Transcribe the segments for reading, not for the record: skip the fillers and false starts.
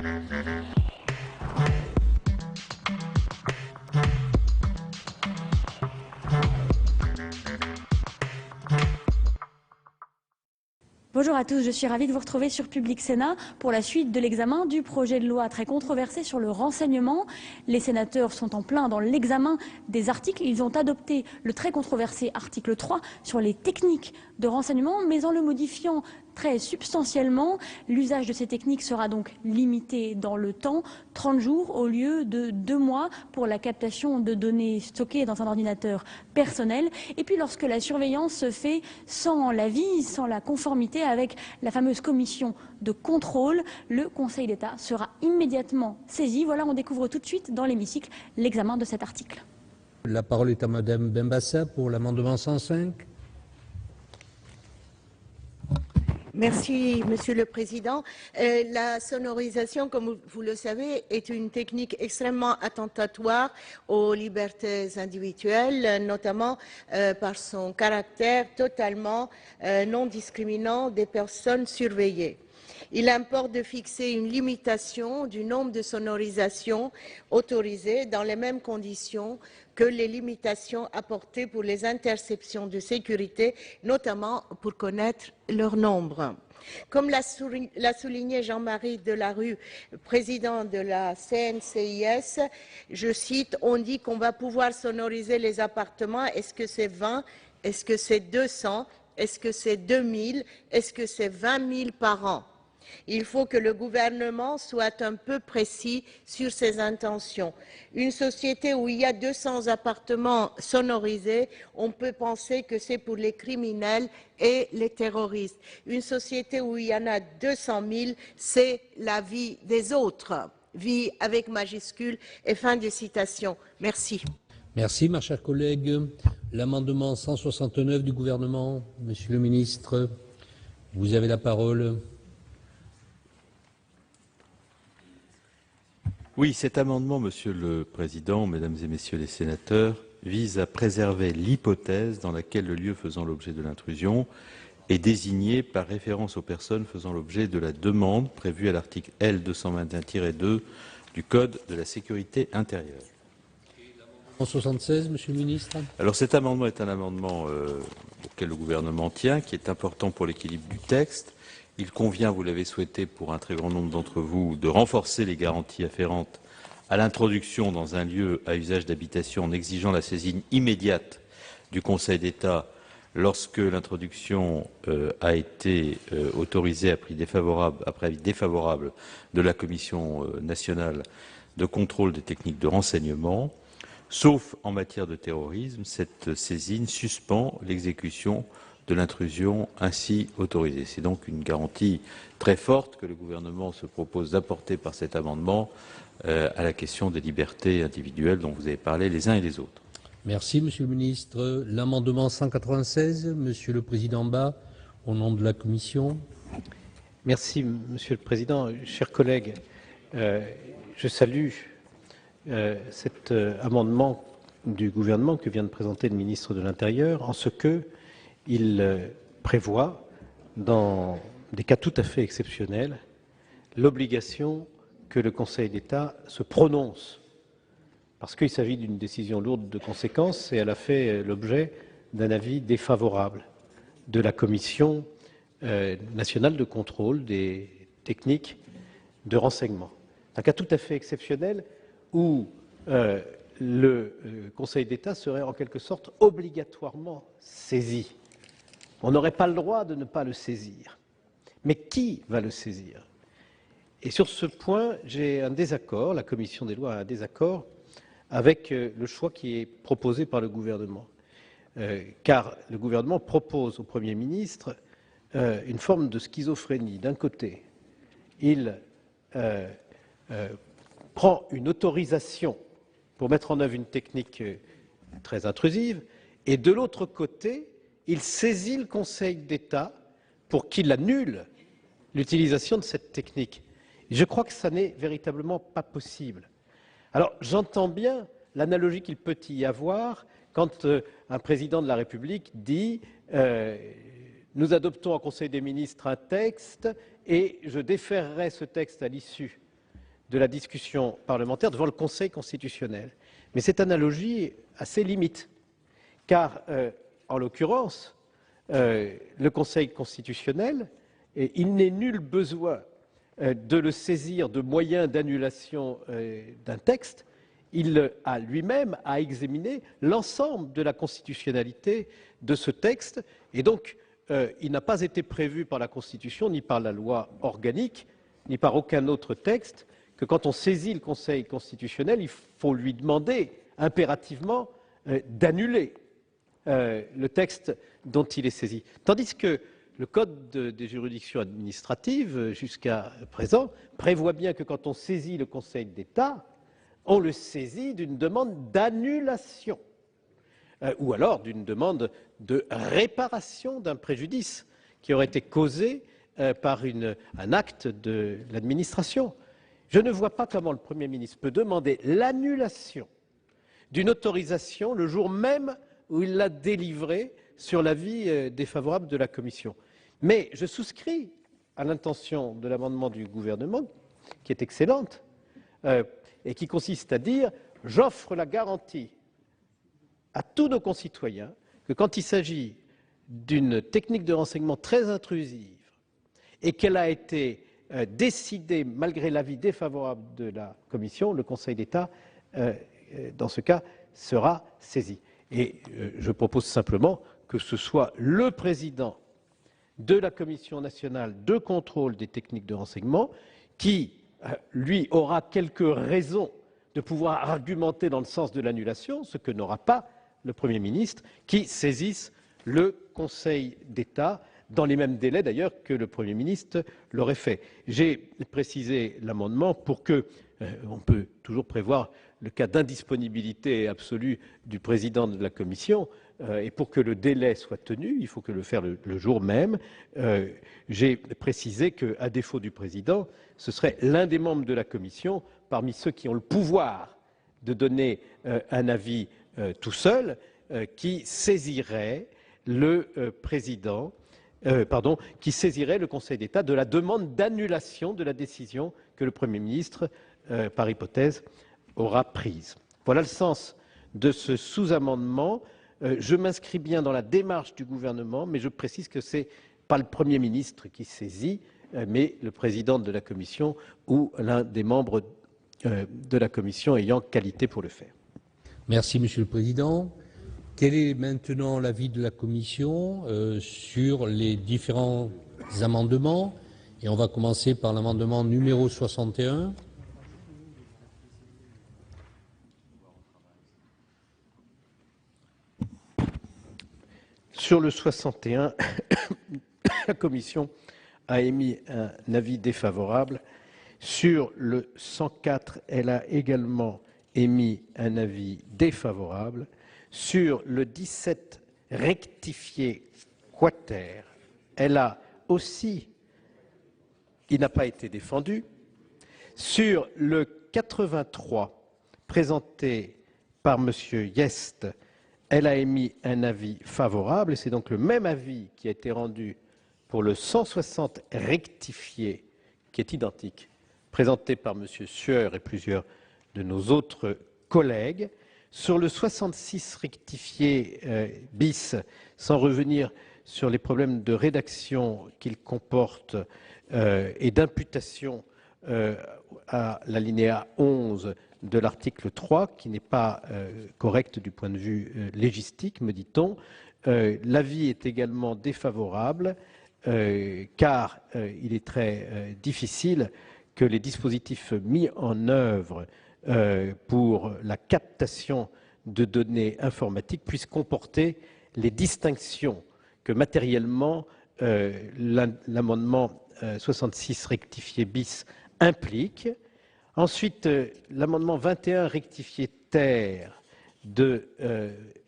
Bonjour à tous, je suis ravie de vous retrouver sur Public Sénat pour la suite de l'examen du projet de loi très controversé sur le renseignement. Les sénateurs sont en plein dans l'examen des articles. Ils ont adopté le très controversé article 3 sur les techniques de renseignement, mais en le modifiant très substantiellement. L'usage de ces techniques sera donc limité dans le temps, 30 jours au lieu de 2 mois pour la captation de données stockées dans un ordinateur personnel. Et puis lorsque la surveillance se fait sans l'avis, sans la conformité avec la fameuse commission de contrôle, le Conseil d'État sera immédiatement saisi. Voilà, on découvre tout de suite dans l'hémicycle l'examen de cet article. La parole est à Madame Benbassa pour l'amendement 105. Merci, Monsieur le Président. La sonorisation, comme vous le savez, est une technique extrêmement attentatoire aux libertés individuelles, notamment par son caractère totalement non discriminant des personnes surveillées. Il importe de fixer une limitation du nombre de sonorisations autorisées dans les mêmes conditions que les limitations apportées pour les interceptions de sécurité, notamment pour connaître leur nombre. Comme l'a souligné Jean-Marie Delarue, président de la CNCIS, je cite, « On dit qu'on va pouvoir sonoriser les appartements. Est-ce que c'est 20? Est-ce que c'est 200? Est-ce que c'est 2000? Est-ce que c'est 20 000 par an ?» Il faut que le gouvernement soit un peu précis sur ses intentions. Une société où il y a 200 appartements sonorisés, on peut penser que c'est pour les criminels et les terroristes. Une société où il y en a 200 000, c'est la vie des autres. Vie avec majuscule et fin de citation. Merci. Merci, ma chère collègue. L'amendement 169 du gouvernement, Monsieur le ministre, vous avez la parole. Oui, cet amendement, Monsieur le Président, Mesdames et Messieurs les sénateurs, vise à préserver l'hypothèse dans laquelle le lieu faisant l'objet de l'intrusion est désigné par référence aux personnes faisant l'objet de la demande prévue à l'article L. 221-2 du Code de la sécurité intérieure. 176, Monsieur le ministre. Alors cet amendement est un amendement auquel le gouvernement tient, qui est important pour l'équilibre du texte. Il convient, vous l'avez souhaité pour un très grand nombre d'entre vous, de renforcer les garanties afférentes à l'introduction dans un lieu à usage d'habitation en exigeant la saisine immédiate du Conseil d'État lorsque l'introduction a été autorisée après avis défavorable de la Commission nationale de contrôle des techniques de renseignement. Sauf en matière de terrorisme, cette saisine suspend l'exécution de l'intrusion ainsi autorisée. C'est donc une garantie très forte que le gouvernement se propose d'apporter par cet amendement à la question des libertés individuelles dont vous avez parlé les uns et les autres. Merci, Monsieur le ministre. L'amendement 196, Monsieur le Président Bas, au nom de la Commission. Merci, Monsieur le Président. Chers collègues, je salue cet amendement du gouvernement que vient de présenter le ministre de l'Intérieur, en ce qu'il prévoit, dans des cas tout à fait exceptionnels, l'obligation que le Conseil d'État se prononce, parce qu'il s'agit d'une décision lourde de conséquences et elle a fait l'objet d'un avis défavorable de la Commission nationale de contrôle des techniques de renseignement. Un cas tout à fait exceptionnel où le Conseil d'État serait en quelque sorte obligatoirement saisi. On n'aurait pas le droit de ne pas le saisir. Mais qui va le saisir? Et sur ce point, j'ai un désaccord, la Commission des lois a un désaccord avec le choix qui est proposé par le gouvernement. Car le gouvernement propose au Premier ministre une forme de schizophrénie. D'un côté, il prend une autorisation pour mettre en œuvre une technique très intrusive, et de l'autre côté, il saisit le Conseil d'État pour qu'il annule l'utilisation de cette technique. Je crois que ça n'est véritablement pas possible. Alors, j'entends bien l'analogie qu'il peut y avoir quand un président de la République dit nous adoptons en Conseil des ministres un texte et je déférerai ce texte à l'issue de la discussion parlementaire devant le Conseil constitutionnel. Mais cette analogie a ses limites, car, en l'occurrence, le Conseil constitutionnel, il n'est nul besoin de le saisir de moyens d'annulation d'un texte. Il a lui-même à examiner l'ensemble de la constitutionnalité de ce texte, et donc il n'a pas été prévu par la Constitution, ni par la loi organique, ni par aucun autre texte, que quand on saisit le Conseil constitutionnel, il faut lui demander impérativement d'annuler le texte dont il est saisi. Tandis que le Code des juridictions administratives, jusqu'à présent, prévoit bien que quand on saisit le Conseil d'État, on le saisit d'une demande d'annulation, ou alors d'une demande de réparation d'un préjudice qui aurait été causé par un acte de l'administration. Je ne vois pas comment le Premier ministre peut demander l'annulation d'une autorisation le jour même où il l'a délivrée sur l'avis défavorable de la Commission. Mais je souscris à l'intention de l'amendement du gouvernement, qui est excellente, et qui consiste à dire « j'offre la garantie à tous nos concitoyens que quand il s'agit d'une technique de renseignement très intrusive et qu'elle a été décidée malgré l'avis défavorable de la Commission, le Conseil d'État, dans ce cas, sera saisi. » Et je propose simplement que ce soit le président de la Commission nationale de contrôle des techniques de renseignement qui, lui, aura quelques raisons de pouvoir argumenter dans le sens de l'annulation, ce que n'aura pas le Premier ministre, qui saisisse le Conseil d'État dans les mêmes délais d'ailleurs que le Premier ministre l'aurait fait. J'ai précisé l'amendement pour que, on peut toujours prévoir le cas d'indisponibilité absolue du président de la Commission, et pour que le délai soit tenu, il faut que le faire le jour même. J'ai précisé qu'à défaut du président, ce serait l'un des membres de la Commission, parmi ceux qui ont le pouvoir de donner un avis tout seul, qui saisirait le qui saisirait le Conseil d'État de la demande d'annulation de la décision que le Premier ministre, par hypothèse, aura prise. Voilà le sens de ce sous-amendement. Je m'inscris bien dans la démarche du gouvernement, mais je précise que ce n'est pas le Premier ministre qui saisit, mais le président de la Commission ou l'un des membres de la Commission ayant qualité pour le faire. Merci, Monsieur le Président. Quel est maintenant l'avis de la Commission sur les différents amendements? Et on va commencer par l'amendement numéro 61. Sur le 61, la Commission a émis un avis défavorable. Sur le 104, elle a également émis un avis défavorable. Sur le 17 rectifié quater, elle a aussi, il n'a pas été défendu. Sur le 83, présenté par M. Hyest, elle a émis un avis favorable, et c'est donc le même avis qui a été rendu pour le 160 rectifié, qui est identique, présenté par M. Sueur et plusieurs de nos autres collègues. Sur le 66 rectifié bis, sans revenir sur les problèmes de rédaction qu'il comporte et d'imputation à l'alinéa 11 de l'article 3, qui n'est pas correct du point de vue légistique, me dit-on. L'avis est également défavorable, car il est très difficile que les dispositifs mis en œuvre pour la captation de données informatiques puissent comporter les distinctions que matériellement l'amendement 66 rectifié bis implique. Ensuite, l'amendement 21 rectifié ter de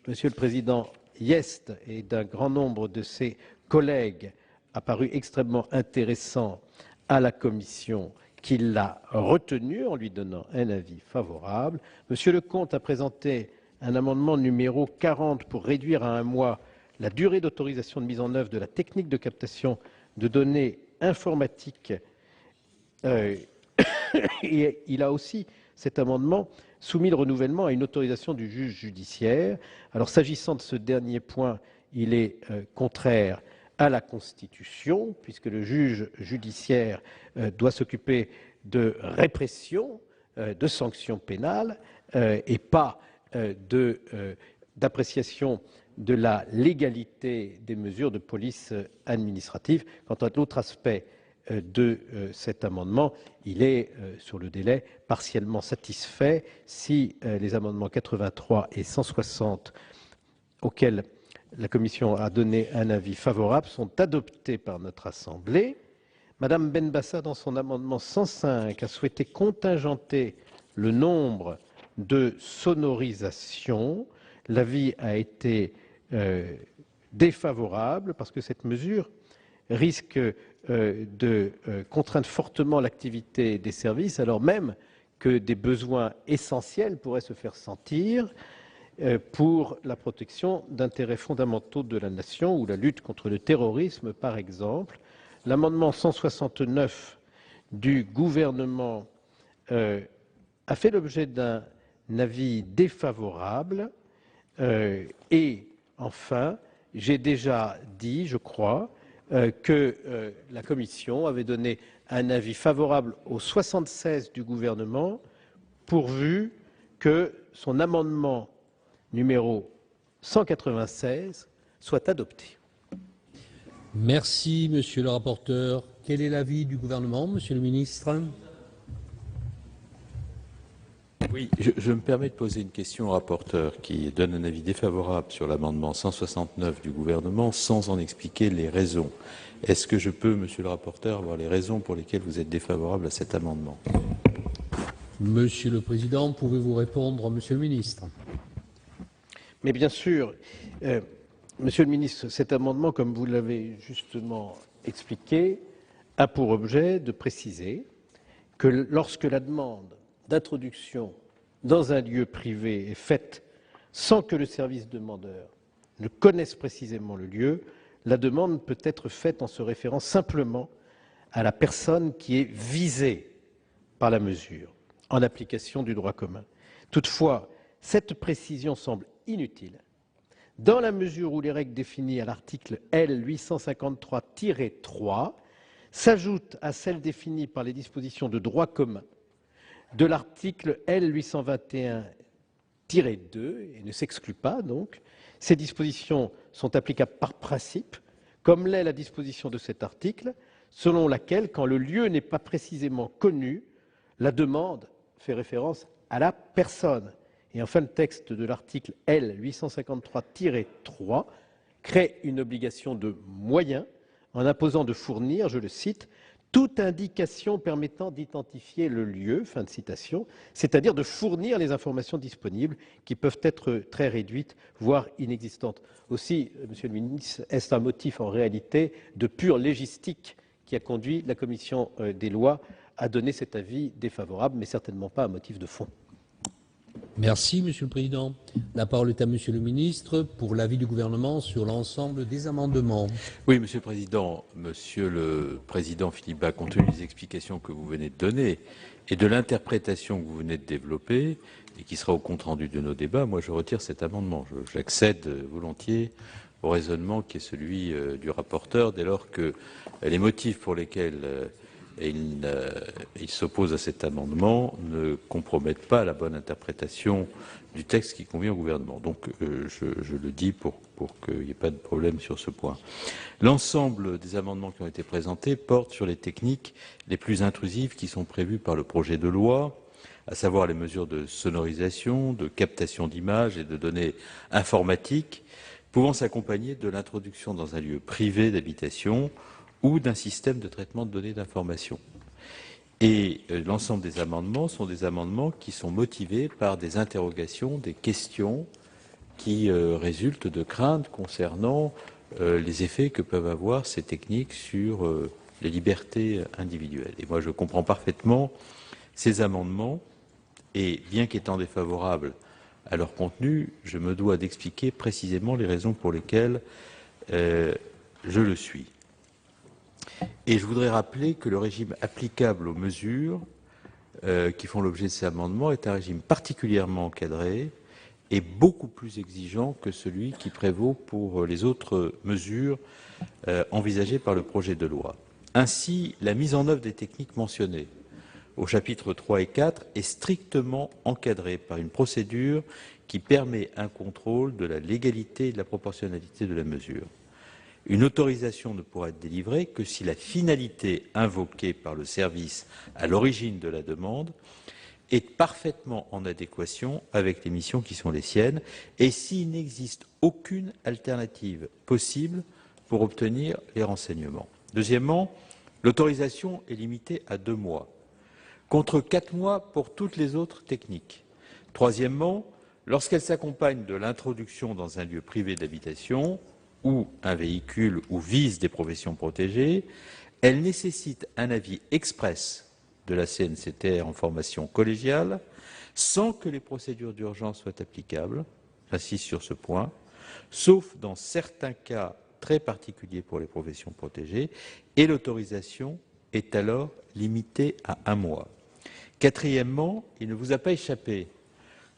Monsieur le Président Hyest et d'un grand nombre de ses collègues a paru extrêmement intéressant à la Commission, qui l'a retenu en lui donnant un avis favorable. Monsieur Lecomte a présenté un amendement numéro 40 pour réduire à 1 mois la durée d'autorisation de mise en œuvre de la technique de captation de données informatiques Et il a aussi, cet amendement, soumis le renouvellement à une autorisation du juge judiciaire. Alors, s'agissant de ce dernier point, il est contraire à la Constitution, puisque le juge judiciaire doit s'occuper de répression, de sanctions pénales, et pas d'appréciation de la légalité des mesures de police administrative. Quant à l'autre aspect de cet amendement, il est, sur le délai, partiellement satisfait si les amendements 83 et 160, auxquels la commission a donné un avis favorable, sont adoptés par notre Assemblée. Madame Benbassa, dans son amendement 105, a souhaité contingenter le nombre de sonorisations. L'avis a été défavorable parce que cette mesure risque de contraindre fortement l'activité des services, alors même que des besoins essentiels pourraient se faire sentir pour la protection d'intérêts fondamentaux de la nation ou la lutte contre le terrorisme, par exemple. L'amendement 169 du gouvernement a fait l'objet d'un avis défavorable. Et enfin, j'ai déjà dit, je crois, que la commission avait donné un avis favorable au 76 du gouvernement, pourvu que son amendement numéro 196 soit adopté. Merci, monsieur le rapporteur. Quel est l'avis du gouvernement, monsieur le ministre? Oui, je me permets de poser une question au rapporteur qui donne un avis défavorable sur l'amendement 169 du gouvernement sans en expliquer les raisons. Est-ce que je peux, monsieur le rapporteur, avoir les raisons pour lesquelles vous êtes défavorable à cet amendement? Monsieur le Président, pouvez-vous répondre, monsieur le ministre? Mais bien sûr, monsieur le ministre, cet amendement, comme vous l'avez justement expliqué, a pour objet de préciser que lorsque la demande d'introduction dans un lieu privé est faite sans que le service demandeur ne connaisse précisément le lieu, la demande peut être faite en se référant simplement à la personne qui est visée par la mesure, en application du droit commun. Toutefois, cette précision semble inutile, dans la mesure où les règles définies à l'article L. 853-3 s'ajoutent à celles définies par les dispositions de droit commun de l'article L. 821-2 et ne s'excluent pas, donc. Ces dispositions sont applicables par principe, comme l'est la disposition de cet article, selon laquelle, quand le lieu n'est pas précisément connu, la demande fait référence à la personne. Et enfin, le texte de l'article L. 853-3 crée une obligation de moyens en imposant de fournir, je le cite, toute indication permettant d'identifier le lieu, fin de citation, c'est-à-dire de fournir les informations disponibles qui peuvent être très réduites, voire inexistantes. Aussi, monsieur le ministre, est-ce un motif en réalité de pure légistique qui a conduit la commission des lois à donner cet avis défavorable, mais certainement pas un motif de fond? Merci, monsieur le Président. La parole est à monsieur le ministre pour l'avis du gouvernement sur l'ensemble des amendements. Oui, monsieur le Président. Monsieur le Président Philippe Bas, compte tenu des explications que vous venez de donner et de l'interprétation que vous venez de développer et qui sera au compte-rendu de nos débats, moi je retire cet amendement. J'accède volontiers au raisonnement qui est celui du rapporteur dès lors que les motifs pour lesquels il s'oppose à cet amendement ne compromettent pas la bonne interprétation du texte qui convient au gouvernement. Donc je le dis pour qu'il n'y ait pas de problème sur ce point. L'ensemble des amendements qui ont été présentés portent sur les techniques les plus intrusives qui sont prévues par le projet de loi, à savoir les mesures de sonorisation, de captation d'images et de données informatiques pouvant s'accompagner de l'introduction dans un lieu privé d'habitation ou d'un système de traitement de données d'information. Et l'ensemble des amendements sont des amendements qui sont motivés par des interrogations, des questions qui résultent de craintes concernant les effets que peuvent avoir ces techniques sur les libertés individuelles. Et moi, je comprends parfaitement ces amendements, et bien qu'étant défavorable à leur contenu, je me dois d'expliquer précisément les raisons pour lesquelles je le suis. Et je voudrais rappeler que le régime applicable aux mesures qui font l'objet de ces amendements est un régime particulièrement encadré et beaucoup plus exigeant que celui qui prévaut pour les autres mesures envisagées par le projet de loi. Ainsi, la mise en œuvre des techniques mentionnées au chapitre 3 et 4 est strictement encadrée par une procédure qui permet un contrôle de la légalité et de la proportionnalité de la mesure. Une autorisation ne pourra être délivrée que si la finalité invoquée par le service à l'origine de la demande est parfaitement en adéquation avec les missions qui sont les siennes et s'il n'existe aucune alternative possible pour obtenir les renseignements. Deuxièmement, l'autorisation est limitée à 2 mois, contre 4 mois pour toutes les autres techniques. Troisièmement, lorsqu'elle s'accompagne de l'introduction dans un lieu privé d'habitation ou un véhicule ou vise des professions protégées, elle nécessite un avis express de la CNCTR en formation collégiale, sans que les procédures d'urgence soient applicables, j'insiste sur ce point, sauf dans certains cas très particuliers pour les professions protégées, et l'autorisation est alors limitée à 1 mois. Quatrièmement, il ne vous a pas échappé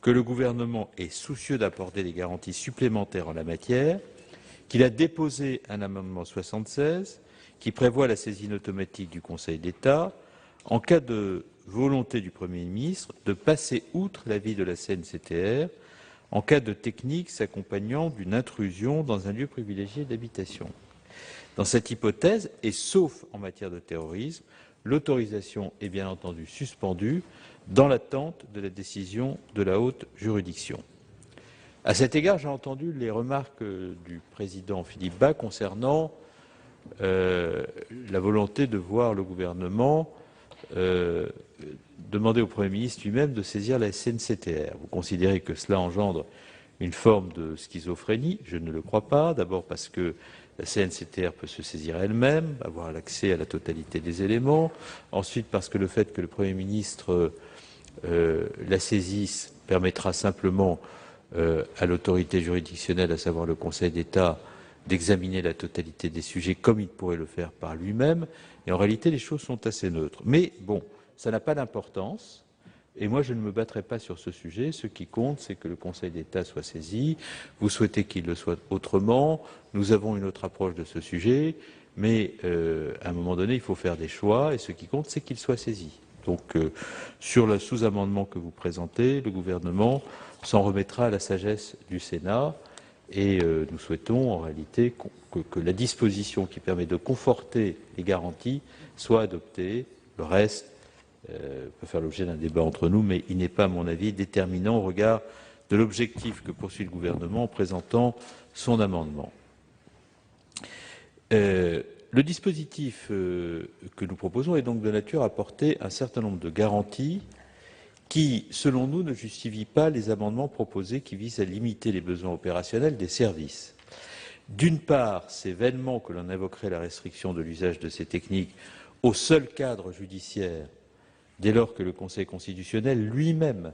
que le gouvernement est soucieux d'apporter des garanties supplémentaires en la matière, qu'il a déposé un amendement 76 qui prévoit la saisine automatique du Conseil d'État en cas de volonté du Premier ministre de passer outre l'avis de la CNCTR en cas de technique s'accompagnant d'une intrusion dans un lieu privilégié d'habitation. Dans cette hypothèse, et sauf en matière de terrorisme, l'autorisation est bien entendu suspendue dans l'attente de la décision de la haute juridiction. À cet égard, j'ai entendu les remarques du président Philippe Bas concernant la volonté de voir le gouvernement demander au Premier ministre lui-même de saisir la CNCTR. Vous considérez que cela engendre une forme de schizophrénie? Je ne le crois pas. D'abord parce que la CNCTR peut se saisir elle-même, avoir l'accès à la totalité des éléments. Ensuite parce que le fait que le Premier ministre la saisisse permettra simplement à l'autorité juridictionnelle, à savoir le Conseil d'État, d'examiner la totalité des sujets comme il pourrait le faire par lui-même. Et en réalité, les choses sont assez neutres. Mais bon, ça n'a pas d'importance. Et moi, je ne me battrai pas sur ce sujet. Ce qui compte, c'est que le Conseil d'État soit saisi. Vous souhaitez qu'il le soit autrement. Nous avons une autre approche de ce sujet. Mais à un moment donné, il faut faire des choix. Et ce qui compte, c'est qu'il soit saisi. Donc, sur le sous-amendement que vous présentez, le gouvernement s'en remettra à la sagesse du Sénat. Et nous souhaitons en réalité que la disposition qui permet de conforter les garanties soit adoptée. Le reste peut faire l'objet d'un débat entre nous, mais il n'est pas, à mon avis, déterminant au regard de l'objectif que poursuit le gouvernement en présentant son amendement. Le dispositif que nous proposons est donc de nature à apporter un certain nombre de garanties qui, selon nous, ne justifie pas les amendements proposés qui visent à limiter les besoins opérationnels des services. D'une part, c'est vainement que l'on invoquerait la restriction de l'usage de ces techniques au seul cadre judiciaire, dès lors que le Conseil constitutionnel lui-même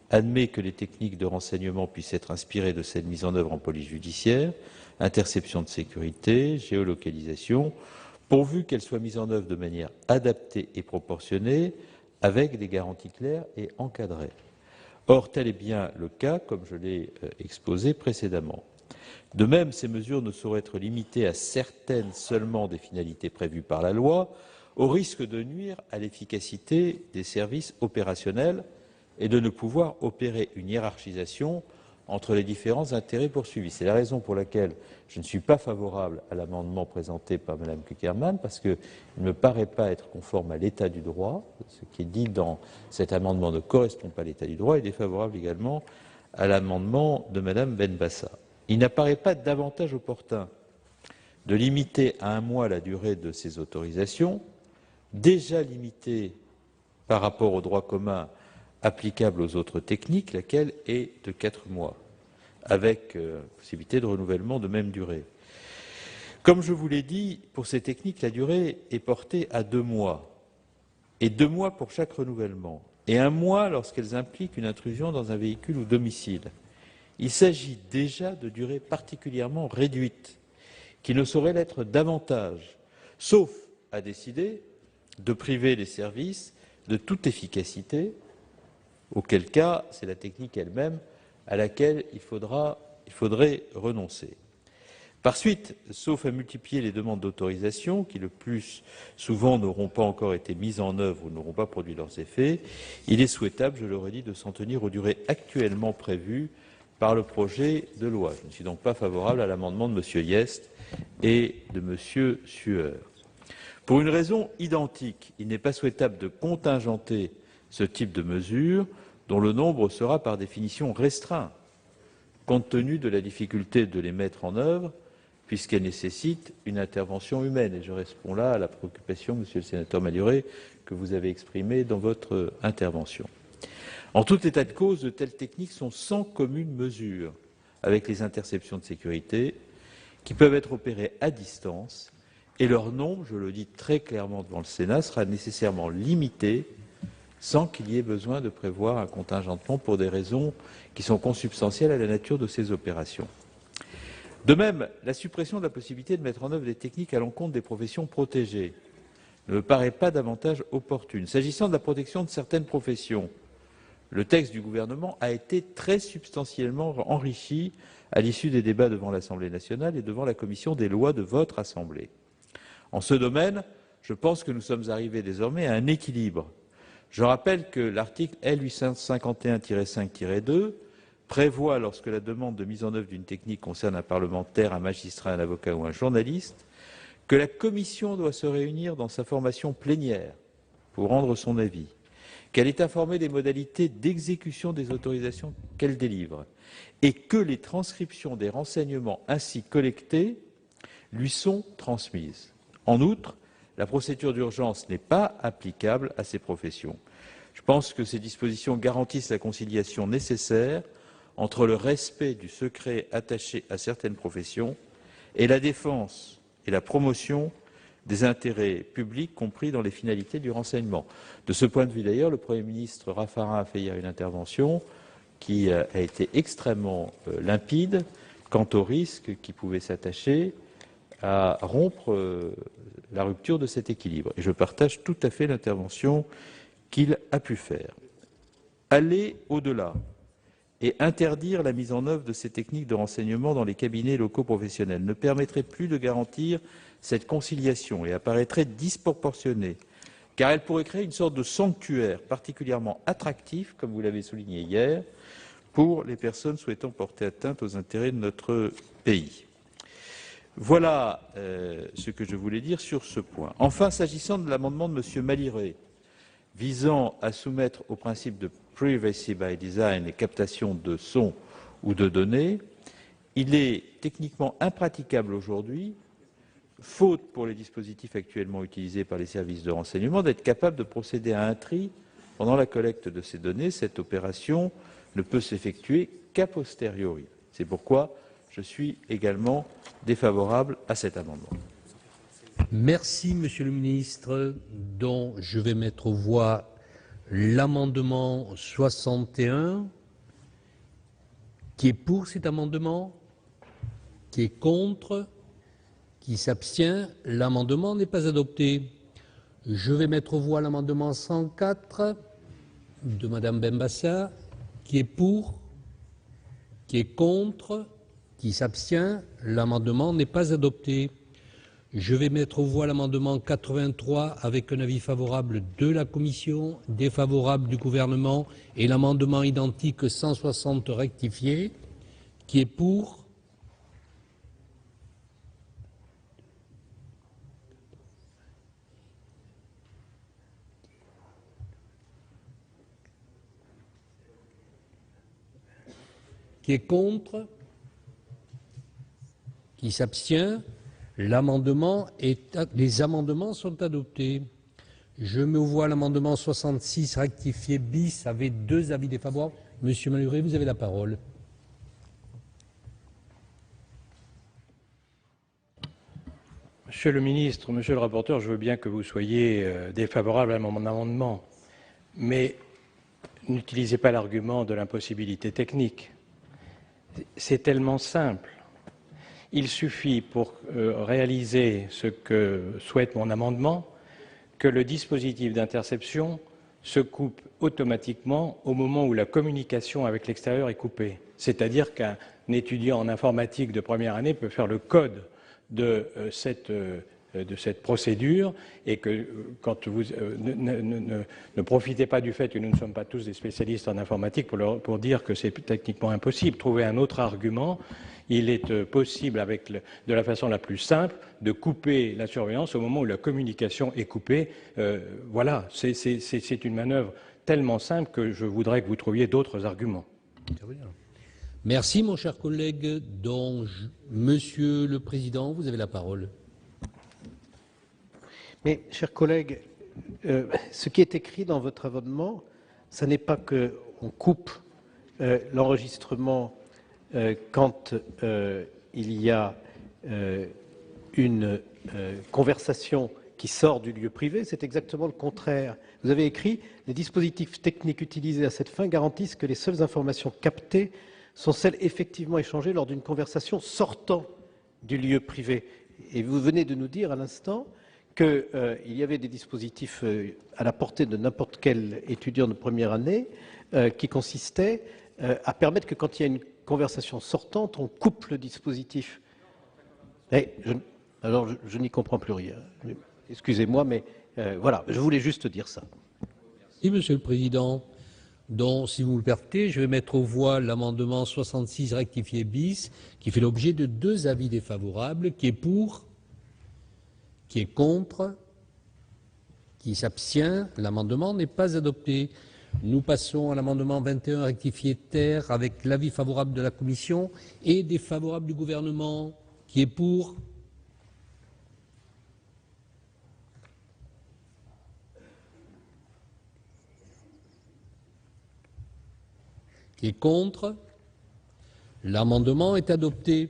admet que les techniques de renseignement puissent être inspirées de celles mises en œuvre en police judiciaire, interception de sécurité, géolocalisation, pourvu qu'elles soient mises en œuvre de manière adaptée et proportionnée, avec des garanties claires et encadrées. Or, tel est bien le cas, comme je l'ai exposé précédemment. De même, ces mesures ne sauraient être limitées à certaines seulement des finalités prévues par la loi, au risque de nuire à l'efficacité des services opérationnels et de ne pouvoir opérer une hiérarchisation entre les différents intérêts poursuivis. C'est la raison pour laquelle je ne suis pas favorable à l'amendement présenté par Mme Cukierman, parce qu'il ne me paraît pas être conforme à l'état du droit. Ce qui est dit dans cet amendement ne correspond pas à l'état du droit, et défavorable également à l'amendement de Mme Benbassa. Il n'apparaît pas davantage opportun de limiter à 1 mois la durée de ces autorisations, déjà limitée par rapport au droit commun applicable aux autres techniques, laquelle est de 4 mois, avec possibilité de renouvellement de même durée. Comme je vous l'ai dit, pour ces techniques, la durée est portée à 2 mois, et 2 mois pour chaque renouvellement, et 1 mois lorsqu'elles impliquent une intrusion dans un véhicule ou domicile. Il s'agit déjà de durées particulièrement réduites, qui ne sauraient l'être davantage, sauf à décider de priver les services de toute efficacité, auquel cas c'est la technique elle-même à laquelle il faudrait renoncer. Par suite, sauf à multiplier les demandes d'autorisation, qui le plus souvent n'auront pas encore été mises en œuvre ou n'auront pas produit leurs effets, il est souhaitable, je l'aurais dit, de s'en tenir aux durées actuellement prévues par le projet de loi. Je ne suis donc pas favorable à l'amendement de M. Hyest et de M. Sueur. Pour une raison identique, il n'est pas souhaitable de contingenter ce type de mesures dont le nombre sera par définition restreint, compte tenu de la difficulté de les mettre en œuvre, puisqu'elles nécessitent une intervention humaine. Et je réponds là à la préoccupation, Monsieur le sénateur Malhuret, que vous avez exprimée dans votre intervention. En tout état de cause, de telles techniques sont sans commune mesure avec les interceptions de sécurité qui peuvent être opérées à distance, et leur nombre, je le dis très clairement devant le Sénat, sera nécessairement limité sans qu'il y ait besoin de prévoir un contingentement pour des raisons qui sont consubstantielles à la nature de ces opérations. De même, la suppression de la possibilité de mettre en œuvre des techniques à l'encontre des professions protégées ne me paraît pas davantage opportune. S'agissant de la protection de certaines professions, le texte du gouvernement a été très substantiellement enrichi à l'issue des débats devant l'Assemblée nationale et devant la commission des lois de votre Assemblée. En ce domaine, je pense que nous sommes arrivés désormais à un équilibre. Je rappelle que l'article L851-5-2 prévoit, lorsque la demande de mise en œuvre d'une technique concerne un parlementaire, un magistrat, un avocat ou un journaliste, que la commission doit se réunir dans sa formation plénière pour rendre son avis, qu'elle est informée des modalités d'exécution des autorisations qu'elle délivre et que les transcriptions des renseignements ainsi collectés lui sont transmises. En outre, la procédure d'urgence n'est pas applicable à ces professions. Je pense que ces dispositions garantissent la conciliation nécessaire entre le respect du secret attaché à certaines professions et la défense et la promotion des intérêts publics compris dans les finalités du renseignement. De ce point de vue d'ailleurs, le Premier ministre Raffarin a fait hier une intervention qui a été extrêmement limpide quant aux risques qui pouvaient s'attacher à rompre la rupture de cet équilibre. Et je partage tout à fait l'intervention qu'il a pu faire. Aller au-delà et interdire la mise en œuvre de ces techniques de renseignement dans les cabinets locaux professionnels ne permettrait plus de garantir cette conciliation et apparaîtrait disproportionnée, car elle pourrait créer une sorte de sanctuaire particulièrement attractif, comme vous l'avez souligné hier, pour les personnes souhaitant porter atteinte aux intérêts de notre pays. Voilà ce que je voulais dire sur ce point. Enfin, s'agissant de l'amendement de M. Malhuret, visant à soumettre au principe de privacy by design les captations de sons ou de données, il est techniquement impraticable aujourd'hui, faute pour les dispositifs actuellement utilisés par les services de renseignement, d'être capable de procéder à un tri pendant la collecte de ces données. Cette opération ne peut s'effectuer qu'a posteriori. C'est pourquoi je suis également défavorable à cet amendement. Merci, Monsieur le ministre. Donc, je vais mettre aux voix l'amendement 61. Qui est pour cet amendement? Qui est contre? Qui s'abstient? L'amendement n'est pas adopté. Je vais mettre aux voix l'amendement 104 de Madame Benbassa. Qui est pour? Qui est contre? Qui s'abstient? L'amendement n'est pas adopté. Je vais mettre aux voix l'amendement 83 avec un avis favorable de la Commission, défavorable du gouvernement et l'amendement identique 160 rectifié. Qui est pour? Qui est contre? Qui s'abstient? Les amendements sont adoptés. Je mets aux voix l'amendement 66 rectifié bis avec 2 avis défavorables. Monsieur Malhuret, vous avez la parole. Monsieur le ministre, monsieur le rapporteur, je veux bien que vous soyez défavorable à mon amendement, mais n'utilisez pas l'argument de l'impossibilité technique. C'est tellement simple. Il suffit pour réaliser ce que souhaite mon amendement que le dispositif d'interception se coupe automatiquement au moment où la communication avec l'extérieur est coupée. C'est-à-dire qu'un étudiant en informatique de première année peut faire le code de cette procédure, et que quand vous ne profitez pas du fait que nous ne sommes pas tous des spécialistes en informatique pour dire que c'est techniquement impossible. Trouver un autre argument. Il est possible, de la façon la plus simple, de couper la surveillance au moment où la communication est coupée. Voilà, c'est une manœuvre tellement simple que je voudrais que vous trouviez d'autres arguments. Merci, mon cher collègue. Donc, Monsieur le Président, vous avez la parole. Mais, chers collègues, ce qui est écrit dans votre amendement, ce n'est pas qu'on coupe l'enregistrement quand il y a une conversation qui sort du lieu privé, c'est exactement le contraire. Vous avez écrit « Les dispositifs techniques utilisés à cette fin garantissent que les seules informations captées sont celles effectivement échangées lors d'une conversation sortant du lieu privé ». Et vous venez de nous dire à l'instant qu'il y avait des dispositifs à la portée de n'importe quel étudiant de première année qui consistaient à permettre que quand il y a une conversation sortante, on coupe le dispositif. Alors, je n'y comprends plus rien. Excusez-moi, mais voilà, je voulais juste dire ça. Oui, Monsieur le Président. Donc, si vous me permettez, je vais mettre aux voix l'amendement 66 rectifié bis, qui fait l'objet de 2 avis défavorables, qui est pour, qui est contre, qui s'abstient. L'amendement n'est pas adopté. Nous passons à l'amendement 21 rectifié terre avec l'avis favorable de la Commission et défavorable du gouvernement, qui est pour, qui est contre. L'amendement est adopté.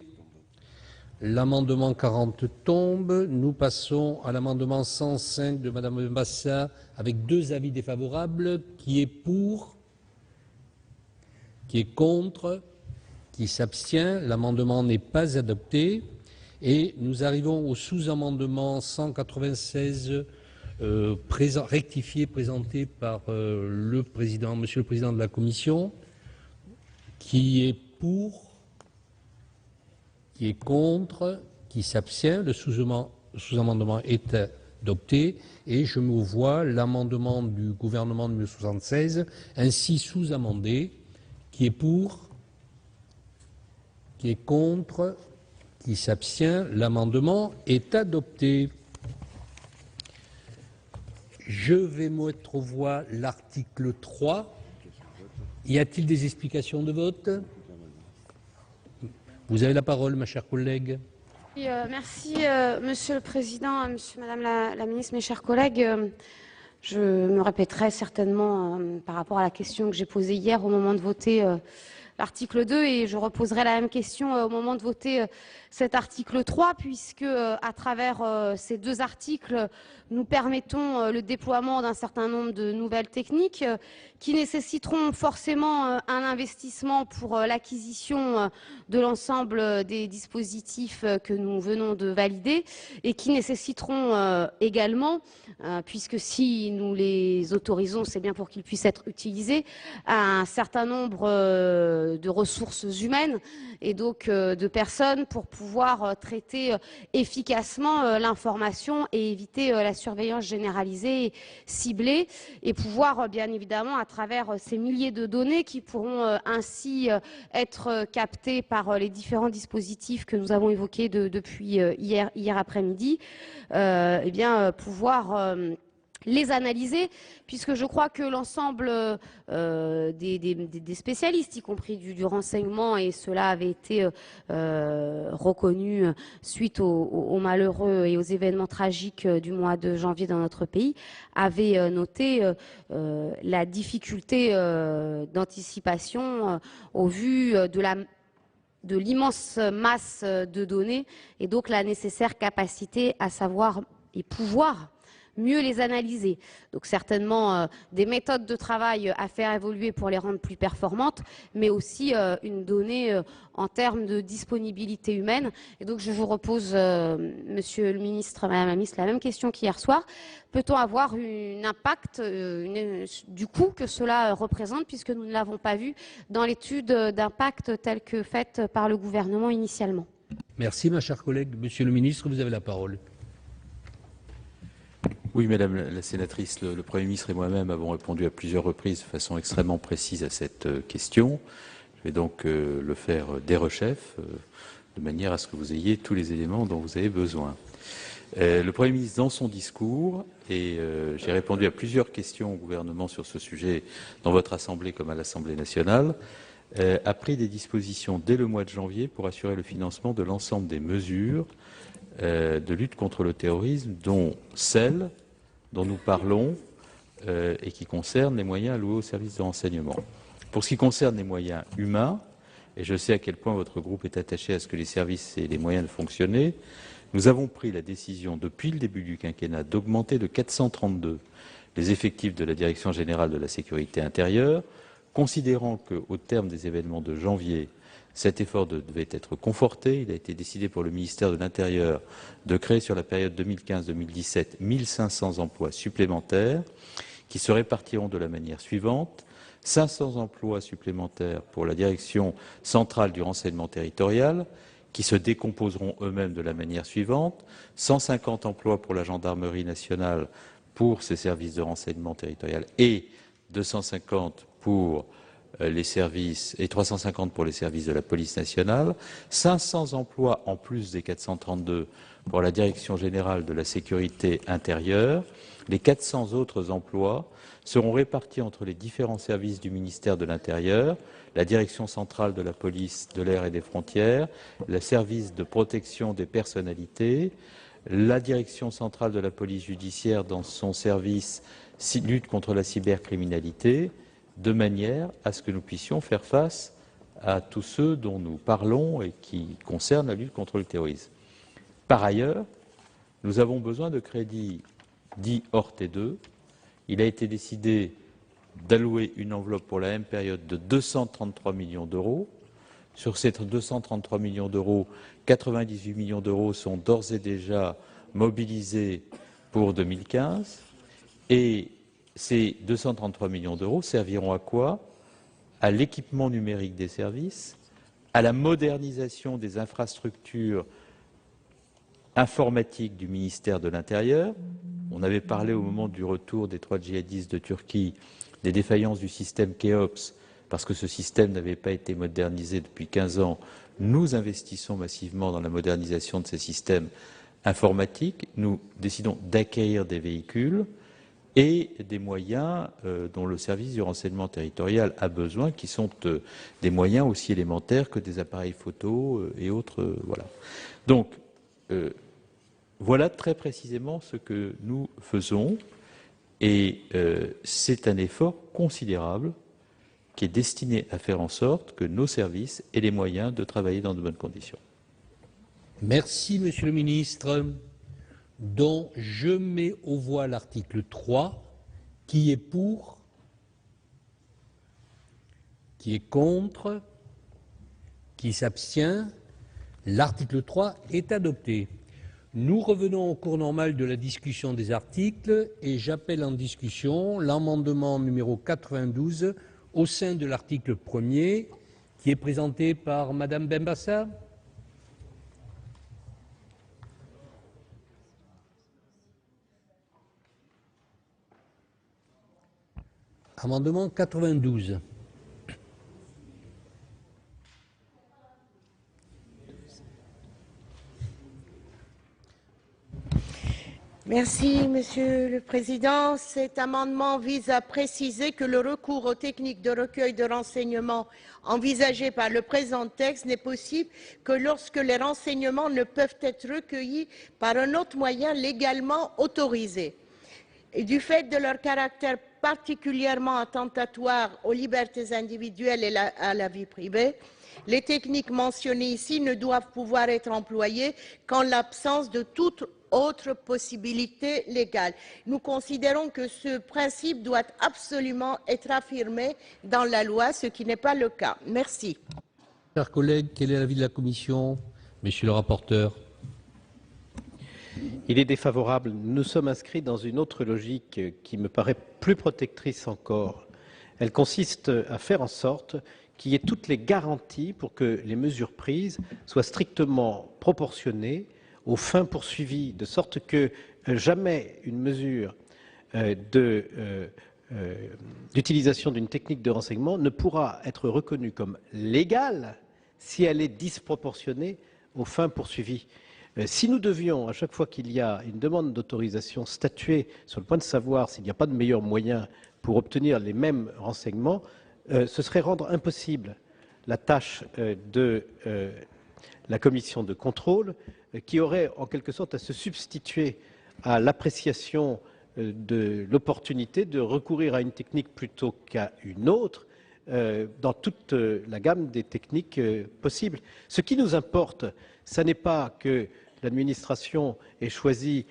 L'amendement 40 tombe. Nous passons à l'amendement 105 de Madame Bassa avec 2 avis défavorables. Qui est pour? Qui est contre? Qui s'abstient? L'amendement n'est pas adopté. Et nous arrivons au sous-amendement 196 rectifié, présenté par le président, Monsieur le Président de la Commission. Qui est pour? Qui est contre? Qui s'abstient? Le sous-amendement est adopté. Et je mets aux voix l'amendement du gouvernement numéro 76, ainsi sous-amendé. Qui est pour? Qui est contre? Qui s'abstient? L'amendement est adopté. Je vais mettre aux voix l'article 3. Y a-t-il des explications de vote? Vous avez la parole, ma chère collègue. Oui, merci, Monsieur le Président, Madame la Ministre, mes chers collègues. Je me répéterai certainement par rapport à la question que j'ai posée hier au moment de voter l'article 2, et je reposerai la même question au moment de voter cet article 3, puisque à travers ces 2 articles, nous permettons le déploiement d'un certain nombre de nouvelles techniques qui nécessiteront forcément un investissement pour l'acquisition de l'ensemble des dispositifs que nous venons de valider, et qui nécessiteront également, puisque si nous les autorisons, c'est bien pour qu'ils puissent être utilisés, un certain nombre de ressources humaines et donc de personnes pour pouvoir traiter efficacement l'information et éviter la surveillance généralisée et ciblée, et pouvoir bien évidemment à travers ces milliers de données qui pourront ainsi être captées par les différents dispositifs que nous avons évoqués depuis hier après-midi, eh bien pouvoir les analyser, puisque je crois que l'ensemble des spécialistes, y compris du renseignement, et cela avait été reconnu suite aux malheureux et aux événements tragiques du mois de janvier dans notre pays, avaient noté la difficulté d'anticipation au vu de l'immense masse de données, et donc la nécessaire capacité à savoir et pouvoir mieux les analyser. Donc certainement des méthodes de travail à faire évoluer pour les rendre plus performantes, mais aussi une donnée en termes de disponibilité humaine. Et donc je vous repose, Monsieur le ministre, Madame la ministre, la même question qu'hier soir. Peut-on avoir un impact du coût que cela représente, puisque nous ne l'avons pas vu dans l'étude d'impact telle que faite par le gouvernement initialement? Merci, ma chère collègue. Monsieur le ministre, vous avez la parole. Oui, Madame la sénatrice, le Premier ministre et moi-même avons répondu à plusieurs reprises de façon extrêmement précise à cette question. Je vais donc le faire derechef, de manière à ce que vous ayez tous les éléments dont vous avez besoin. Le Premier ministre, dans son discours, et j'ai répondu à plusieurs questions au gouvernement sur ce sujet dans votre Assemblée comme à l'Assemblée nationale, a pris des dispositions dès le mois de janvier pour assurer le financement de l'ensemble des mesures de lutte contre le terrorisme, dont celles dont nous parlons et qui concernent les moyens alloués aux services de renseignement. Pour ce qui concerne les moyens humains, et je sais à quel point votre groupe est attaché à ce que les services aient les moyens de fonctionner, nous avons pris la décision depuis le début du quinquennat d'augmenter de 432 les effectifs de la Direction générale de la sécurité intérieure, considérant qu'au terme des événements de janvier, cet effort devait être conforté. Il a été décidé pour le ministère de l'Intérieur de créer sur la période 2015-2017 1500 emplois supplémentaires qui se répartiront de la manière suivante. 500 emplois supplémentaires pour la Direction centrale du renseignement territorial, qui se décomposeront eux-mêmes de la manière suivante. 150 emplois pour la gendarmerie nationale pour ses services de renseignement territorial et 250 pour les services et 350 pour les services de la police nationale, 500 emplois en plus des 432 pour la Direction générale de la sécurité intérieure. Les 400 autres emplois seront répartis entre les différents services du ministère de l'Intérieur, la Direction centrale de la police de l'air et des frontières, le service de protection des personnalités, la Direction centrale de la police judiciaire dans son service lutte contre la cybercriminalité, de manière à ce que nous puissions faire face à tous ceux dont nous parlons et qui concernent la lutte contre le terrorisme. Par ailleurs, nous avons besoin de crédits dits hors T2. Il a été décidé d'allouer une enveloppe pour la même période de 233 millions d'euros. Sur ces 233 millions d'euros, 98 millions d'euros sont d'ores et déjà mobilisés pour 2015. Et ces 233 millions d'euros serviront à quoi? À l'équipement numérique des services, à la modernisation des infrastructures informatiques du ministère de l'Intérieur. On avait parlé au moment du retour des 3 djihadistes de Turquie des défaillances du système Kéops, parce que ce système n'avait pas été modernisé depuis 15 ans. Nous investissons massivement dans la modernisation de ces systèmes informatiques. Nous décidons d'acquérir des véhicules et des moyens dont le service du renseignement territorial a besoin, qui sont des moyens aussi élémentaires que des appareils photo et autres. Voilà. Donc, voilà très précisément ce que nous faisons, et c'est un effort considérable qui est destiné à faire en sorte que nos services aient les moyens de travailler dans de bonnes conditions. Merci, Monsieur le ministre. Donc, je mets aux voix l'article 3. Qui est pour? Qui est contre? Qui s'abstient? L'article 3 est adopté. Nous revenons au cours normal de la discussion des articles et j'appelle en discussion l'amendement numéro 92 au sein de l'article 1er qui est présenté par Madame Benbassa. Amendement 92. Merci, Monsieur le Président. Cet amendement vise à préciser que le recours aux techniques de recueil de renseignements envisagées par le présent texte n'est possible que lorsque les renseignements ne peuvent être recueillis par un autre moyen légalement autorisé. Et du fait de leur caractère particulièrement attentatoires aux libertés individuelles et à la vie privée. Les techniques mentionnées ici ne doivent pouvoir être employées qu'en l'absence de toute autre possibilité légale. Nous considérons que ce principe doit absolument être affirmé dans la loi, ce qui n'est pas le cas. Merci. Chers collègues, quel est l'avis de la Commission? Monsieur le rapporteur. Il est défavorable. Nous sommes inscrits dans une autre logique qui me paraît plus protectrice encore. Elle consiste à faire en sorte qu'il y ait toutes les garanties pour que les mesures prises soient strictement proportionnées aux fins poursuivies, de sorte que jamais une mesure d'utilisation d'une technique de renseignement ne pourra être reconnue comme légale si elle est disproportionnée aux fins poursuivies. Si nous devions, à chaque fois qu'il y a une demande d'autorisation, statuer sur le point de savoir s'il n'y a pas de meilleur moyen pour obtenir les mêmes renseignements, ce serait rendre impossible la tâche de la commission de contrôle, qui aurait en quelque sorte à se substituer à l'appréciation de l'opportunité de recourir à une technique plutôt qu'à une autre, dans toute la gamme des techniques possibles. Ce qui nous importe, ce n'est pas que l'administration ait choisi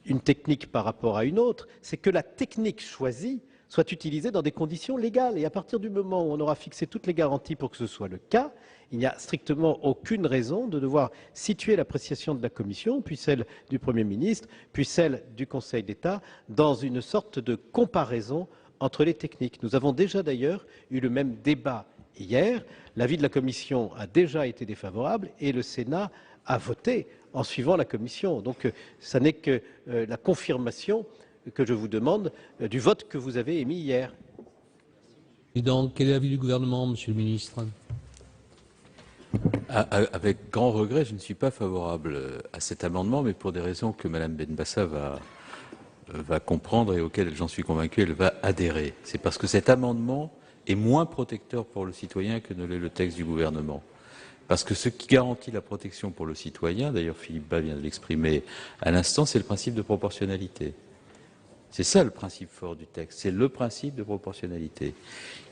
une technique par rapport à une autre, c'est que la technique choisie soit utilisée dans des conditions légales. Et à partir du moment où on aura fixé toutes les garanties pour que ce soit le cas, il n'y a strictement aucune raison de devoir situer l'appréciation de la Commission, puis celle du Premier ministre, puis celle du Conseil d'État, dans une sorte de comparaison entre les techniques. Nous avons déjà d'ailleurs eu le même débat hier. L'avis de la Commission a déjà été défavorable et le Sénat a voté en suivant la Commission. Donc, ça n'est que la confirmation que je vous demande du vote que vous avez émis hier. Et donc, quel est l'avis du gouvernement, Monsieur le ministre? Avec grand regret, je ne suis pas favorable à cet amendement, mais pour des raisons que Mme Benbassa va comprendre et auxquelles, j'en suis convaincu, elle va adhérer. C'est parce que cet amendement est moins protecteur pour le citoyen que ne l'est le texte du gouvernement. Parce que ce qui garantit la protection pour le citoyen, d'ailleurs Philippe Bas vient de l'exprimer à l'instant, c'est le principe de proportionnalité. C'est ça le principe fort du texte, c'est le principe de proportionnalité,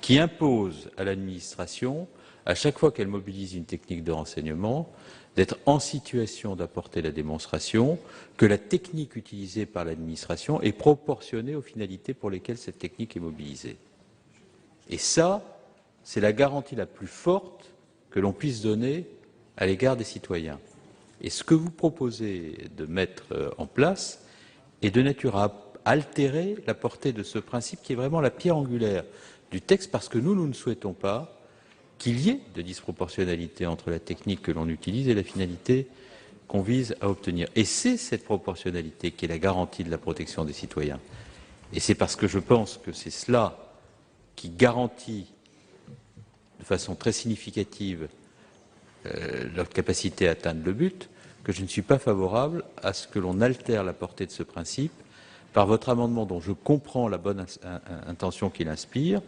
qui impose à l'administration, à chaque fois qu'elle mobilise une technique de renseignement, d'être en situation d'apporter la démonstration que la technique utilisée par l'administration est proportionnée aux finalités pour lesquelles cette technique est mobilisée. Et ça, c'est la garantie la plus forte que l'on puisse donner à l'égard des citoyens. Et ce que vous proposez de mettre en place est de nature à altérer la portée de ce principe qui est vraiment la pierre angulaire du texte, parce que nous ne souhaitons pas qu'il y ait de disproportionnalité entre la technique que l'on utilise et la finalité qu'on vise à obtenir. Et c'est cette proportionnalité qui est la garantie de la protection des citoyens. Et c'est parce que je pense que c'est cela qui garantit de façon très significative leur capacité à atteindre le but, que je ne suis pas favorable à ce que l'on altère la portée de ce principe par votre amendement dont je comprends la bonne intention qu'il inspire,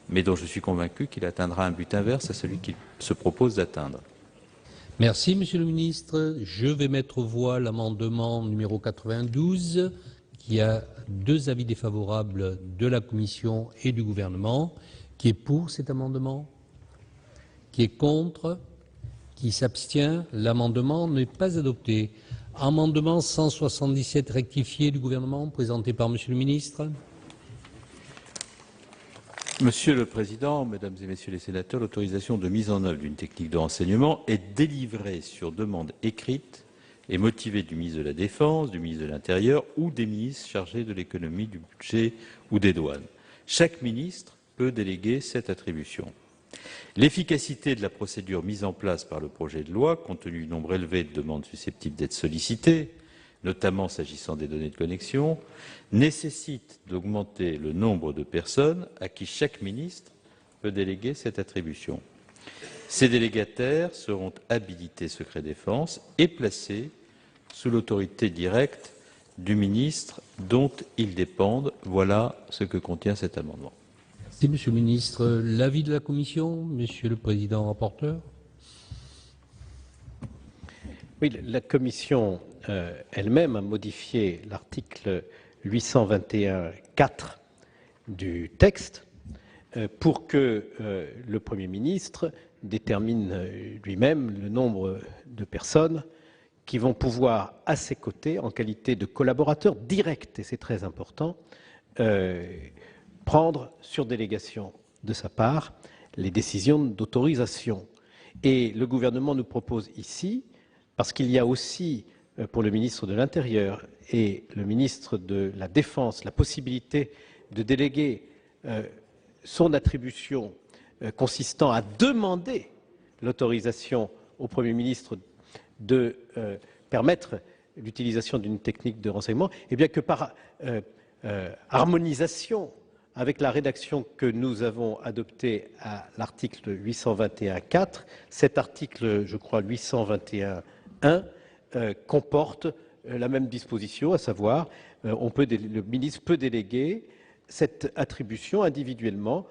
mais dont je suis convaincu qu'il atteindra un but inverse à celui qu'il se propose d'atteindre. Merci, Monsieur le ministre. Je vais mettre aux voix l'amendement numéro 92, qui a deux avis défavorables de la Commission et du gouvernement. Qui est pour cet amendement? Qui est contre? Qui s'abstient? L'amendement n'est pas adopté. Amendement 177 rectifié du gouvernement, présenté par Monsieur le ministre. Monsieur le Président, Mesdames et Messieurs les sénateurs, l'autorisation de mise en œuvre d'une technique de renseignement est délivrée sur demande écrite et motivée du ministre de la Défense, du ministre de l'Intérieur ou des ministres chargés de l'économie, du budget ou des douanes. Chaque ministre peut déléguer cette attribution. L'efficacité de la procédure mise en place par le projet de loi, compte tenu du nombre élevé de demandes susceptibles d'être sollicitées, notamment s'agissant des données de connexion, nécessite d'augmenter le nombre de personnes à qui chaque ministre peut déléguer cette attribution. Ces délégataires seront habilités secret défense et placés sous l'autorité directe du ministre dont ils dépendent. Voilà ce que contient cet amendement. Merci, Monsieur le ministre. L'avis de la Commission, Monsieur le Président rapporteur. Oui, la Commission elle-même a modifié l'article 821.4 du texte pour que le Premier ministre détermine lui-même le nombre de personnes qui vont pouvoir, à ses côtés, en qualité de collaborateurs directs, et c'est très important, prendre sur délégation de sa part les décisions d'autorisation. Et le gouvernement nous propose ici, parce qu'il y a aussi pour le ministre de l'Intérieur et le ministre de la Défense la possibilité de déléguer son attribution consistant à demander l'autorisation au Premier ministre de permettre l'utilisation d'une technique de renseignement, et bien que par harmonisation avec la rédaction que nous avons adoptée à l'article 821.4, cet article, je crois, 821.1, comporte la même disposition, à savoir, le ministre peut déléguer cette attribution individuellement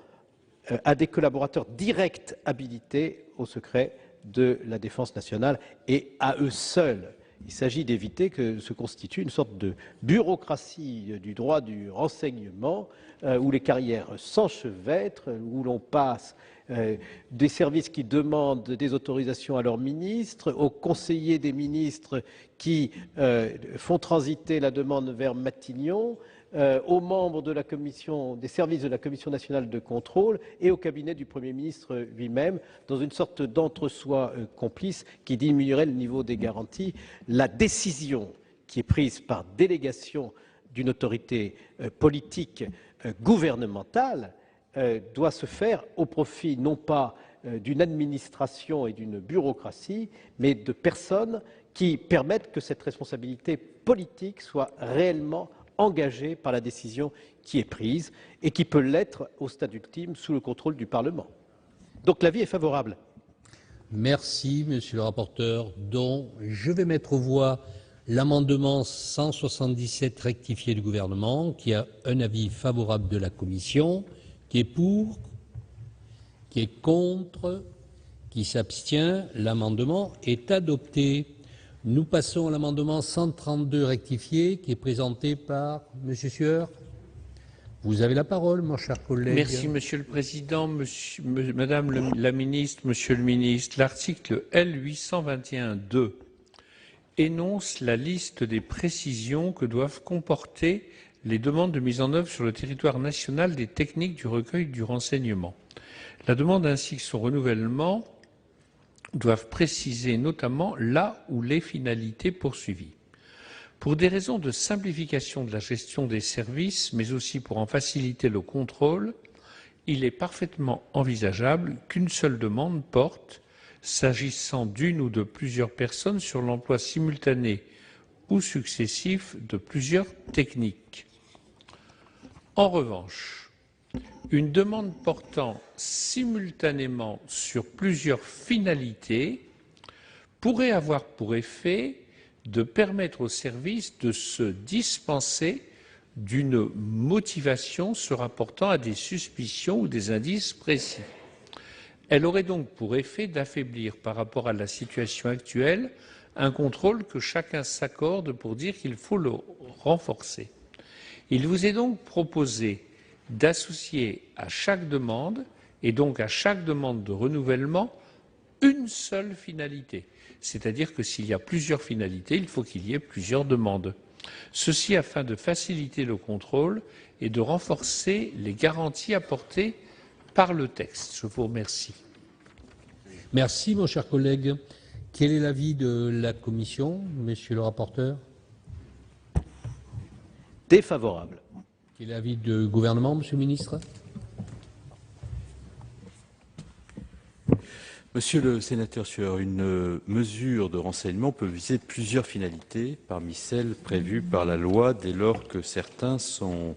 à des collaborateurs directs habilités au secret de la défense nationale et à eux seuls. Il s'agit d'éviter que se constitue une sorte de bureaucratie du droit du renseignement où les carrières s'enchevêtrent, où l'on passe des services qui demandent des autorisations à leurs ministres, aux conseillers des ministres qui font transiter la demande vers Matignon, aux membres de la commission, des services de la Commission nationale de contrôle et au cabinet du Premier ministre lui-même, dans une sorte d'entre-soi complice qui diminuerait le niveau des garanties. La décision qui est prise par délégation d'une autorité politique gouvernementale doit se faire au profit non pas d'une administration et d'une bureaucratie, mais de personnes qui permettent que cette responsabilité politique soit réellement engagée par la décision qui est prise et qui peut l'être au stade ultime sous le contrôle du Parlement. Donc l'avis est favorable. Merci, monsieur le rapporteur. Donc, je vais mettre aux voix l'amendement 177 rectifié du gouvernement, qui a un avis favorable de la commission, qui est pour, qui est contre, qui s'abstient. L'amendement est adopté. Nous passons à l'amendement 132 rectifié, qui est présenté par monsieur Sueur. Vous avez la parole, mon cher collègue. Merci, Monsieur le Président, Madame la Ministre, Monsieur le Ministre. L'article L821.2 énonce la liste des précisions que doivent comporter les demandes de mise en œuvre sur le territoire national des techniques du recueil du renseignement. La demande ainsi que son renouvellement doivent préciser notamment là où les finalités poursuivies. Pour des raisons de simplification de la gestion des services, mais aussi pour en faciliter le contrôle, il est parfaitement envisageable qu'une seule demande porte, s'agissant d'une ou de plusieurs personnes, sur l'emploi simultané ou successif de plusieurs techniques. En revanche, une demande portant simultanément sur plusieurs finalités pourrait avoir pour effet de permettre au service de se dispenser d'une motivation se rapportant à des suspicions ou des indices précis. Elle aurait donc pour effet d'affaiblir par rapport à la situation actuelle un contrôle que chacun s'accorde pour dire qu'il faut le renforcer. Il vous est donc proposé d'associer à chaque demande, et donc à chaque demande de renouvellement, une seule finalité. C'est-à-dire que s'il y a plusieurs finalités, il faut qu'il y ait plusieurs demandes. Ceci afin de faciliter le contrôle et de renforcer les garanties apportées par le texte. Je vous remercie. Merci, mon cher collègue. Quel est l'avis de la commission, monsieur le rapporteur? Défavorable. Quel est l'avis du gouvernement, monsieur le ministre? Monsieur le sénateur Sueur, une mesure de renseignement peut viser plusieurs finalités parmi celles prévues par la loi dès lors que certaines sont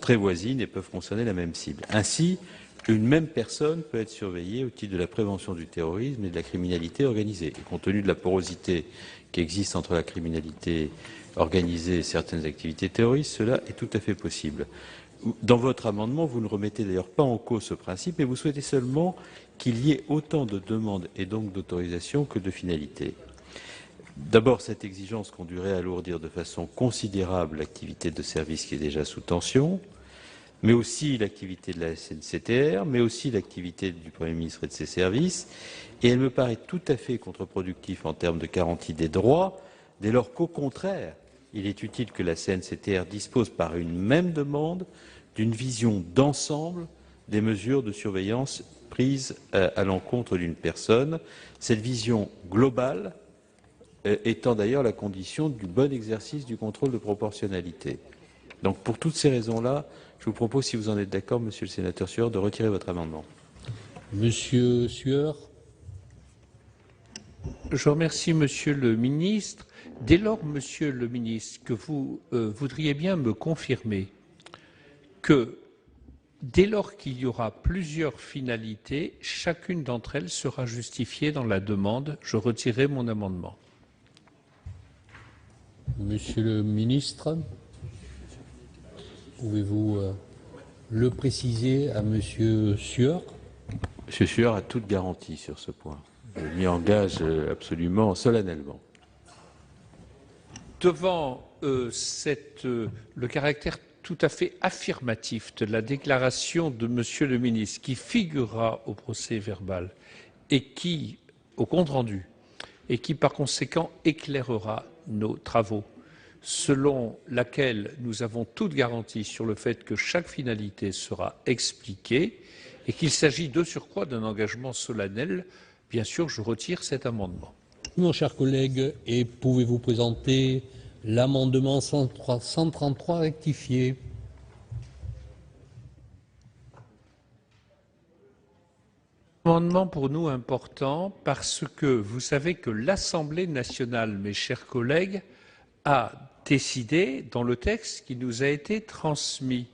très voisines et peuvent concerner la même cible. Ainsi, une même personne peut être surveillée au titre de la prévention du terrorisme et de la criminalité organisée. Et compte tenu de la porosité qui existe entre la criminalité organisée et certaines activités terroristes, cela est tout à fait possible. Dans votre amendement, vous ne remettez d'ailleurs pas en cause ce principe, mais vous souhaitez seulement qu'il y ait autant de demandes et donc d'autorisations que de finalités. D'abord, cette exigence conduirait à alourdir de façon considérable l'activité de service qui est déjà sous tension. mais aussi l'activité de la CNCTR, mais aussi l'activité du Premier ministre et de ses services. Et elle me paraît tout à fait contre-productif en termes de garantie des droits, dès lors qu'au contraire, il est utile que la CNCTR dispose par une même demande d'une vision d'ensemble des mesures de surveillance prises à l'encontre d'une personne, cette vision globale étant d'ailleurs la condition du bon exercice du contrôle de proportionnalité. Donc pour toutes ces raisons-là, je vous propose, si vous en êtes d'accord, Monsieur le sénateur Sueur, de retirer votre amendement. Monsieur Sueur. Je remercie Monsieur le ministre. Dès lors, Monsieur le ministre, que vous voudriez bien me confirmer que dès lors qu'il y aura plusieurs finalités, chacune d'entre elles sera justifiée dans la demande, je retirerai mon amendement. Monsieur le ministre, pouvez-vous le préciser à Monsieur Sueur? Monsieur Sueur a toute garantie sur ce point. Je m'y engage absolument, solennellement. Devant le caractère tout à fait affirmatif de la déclaration de Monsieur le ministre qui figurera au procès-verbal et qui, au compte-rendu, et qui par conséquent éclairera nos travaux, selon laquelle nous avons toute garantie sur le fait que chaque finalité sera expliquée et qu'il s'agit de surcroît d'un engagement solennel, bien sûr, je retire cet amendement. Mon cher collègue, et pouvez-vous présenter l'amendement 133 rectifié? Amendement pour nous important parce que vous savez que l'Assemblée nationale, mes chers collègues, a décidé, dans le texte qui nous a été transmis,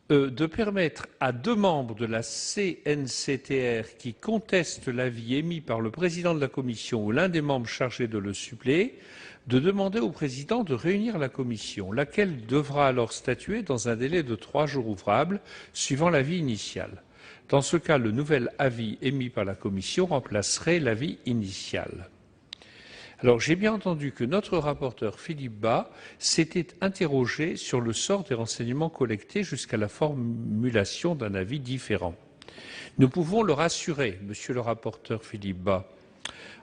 de permettre à deux membres de la CNCTR qui contestent l'avis émis par le président de la commission ou l'un des membres chargés de le suppléer, de demander au président de réunir la commission, laquelle devra alors statuer dans un délai de 3 jours ouvrables, suivant l'avis initial. Dans ce cas, le nouvel avis émis par la commission remplacerait l'avis initial. Alors, j'ai bien entendu que notre rapporteur Philippe Bas s'était interrogé sur le sort des renseignements collectés jusqu'à la formulation d'un avis différent. Nous pouvons le rassurer, monsieur le rapporteur Philippe Bas.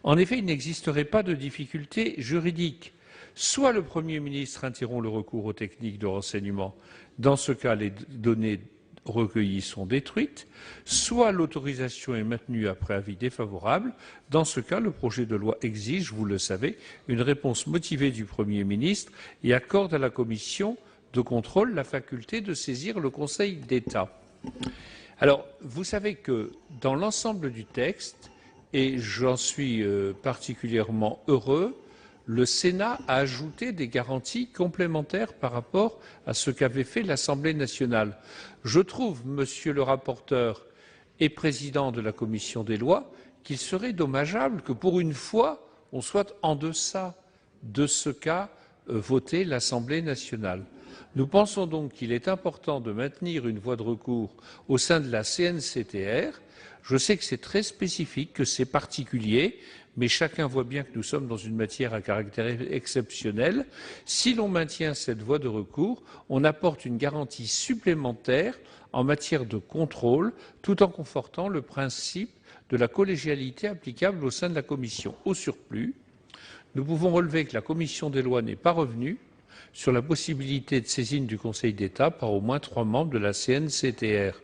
En effet, il n'existerait pas de difficulté juridique. Soit le Premier ministre interrompt le recours aux techniques de renseignement, dans ce cas, les données recueillies sont détruites, soit l'autorisation est maintenue après avis défavorable. Dans ce cas, le projet de loi exige, vous le savez, une réponse motivée du Premier ministre et accorde à la commission de contrôle la faculté de saisir le Conseil d'État. Alors, vous savez que dans l'ensemble du texte, et j'en suis particulièrement heureux, le Sénat a ajouté des garanties complémentaires par rapport à ce qu'avait fait l'Assemblée nationale. Je trouve, monsieur le rapporteur et président de la commission des lois, qu'il serait dommageable que pour une fois, on soit en deçà de ce qu'a voté l'Assemblée nationale. Nous pensons donc qu'il est important de maintenir une voie de recours au sein de la CNCTR. Je sais que c'est très spécifique, que c'est particulier, mais chacun voit bien que nous sommes dans une matière à caractère exceptionnel. Si l'on maintient cette voie de recours, on apporte une garantie supplémentaire en matière de contrôle, tout en confortant le principe de la collégialité applicable au sein de la Commission. Au surplus, nous pouvons relever que la Commission des lois n'est pas revenue sur la possibilité de saisine du Conseil d'État par au moins 3 membres de la CNCTR.